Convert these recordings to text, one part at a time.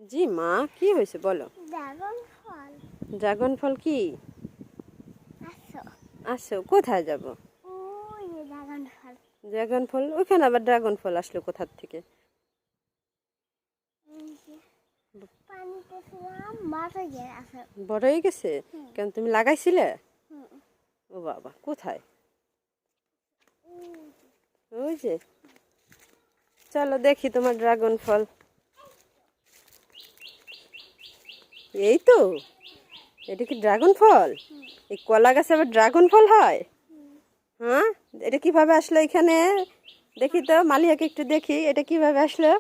জি মা, কি হয়েছে বলো। ড্রাগন ফল। ড্রাগন ফল কি? আসো। আসো, কোথায় যাব? ওই যে ড্রাগন ফল। ড্রাগন ফল? ওখানে আবার ড্রাগন ফল আসলো কোথার থেকে? এই যে পানিতে ছিলাম, মারা গিয়ে আছে। বড় হয়ে গেছে? কেন, তুমি লাগাইছিলে? হুম। ও বাবা, কোথায়? ওই যে, চলো দেখি তোমার ড্রাগন ফল। এই তো, এটা কি ড্রাগন ফল? এই কলা গাছে আবার ড্রাগন ফল হয়? হ্যাঁ, এটা কিভাবে আসলো এখানে? দেখি তো, মালিয়াকে একটু দেখি, এটা কিভাবে আসলো?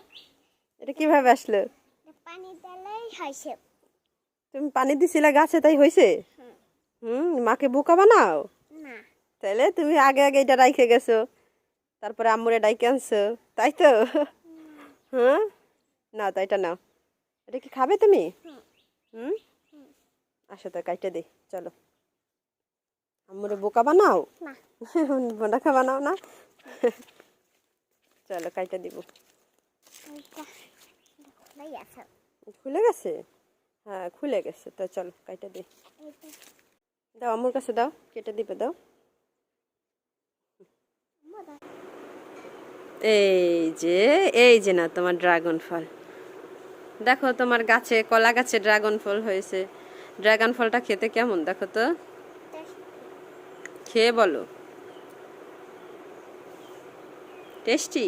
এটা কিভাবে আসলো? পানি দিলেই হয়েছে। তুমি পানি দিছিলে গাছে, তাই হয়েছে? মাকে বোকা বানাও। না। তাইলে তুমি আগে আগে এটা রাইখে গেছো, তারপরে আম্মুরে ডাইকে আনছো, তাই তো? হ্যাঁ, নাও তো, এটা নাও। এটা কি খাবে তুমি? হুম, আসো তো, কাইটে দে, চলো। আম্মুরে বোকা বানাও। না। বোনাকা বানাও না। চলো, কাইটে দিব। এইটা খোলাই আছে। খুলে গেছে? হ্যাঁ, খুলে গেছে, তো চলো কাইটে দে। এইটা দাও, আম্মুর কাছে দাও, কেটে দিবে, দাও। মজা। এই যে, এই যে না তোমার ড্রাগন ফল। দেখো তোমার গাছে, কলা গাছে ড্রাগন ফল হয়েছে। ড্রাগন ফলটা খেতে কেমন দেখো তো, খেয়ে বলো। টেস্টি?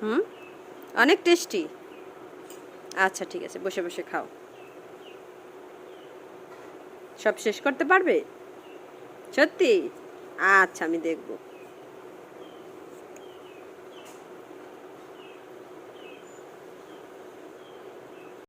হুম, অনেক টেস্টি। আচ্ছা ঠিক আছে, বসে বসে খাও। সব শেষ করতে পারবে? সত্যি? আচ্ছা, আমি দেখবো।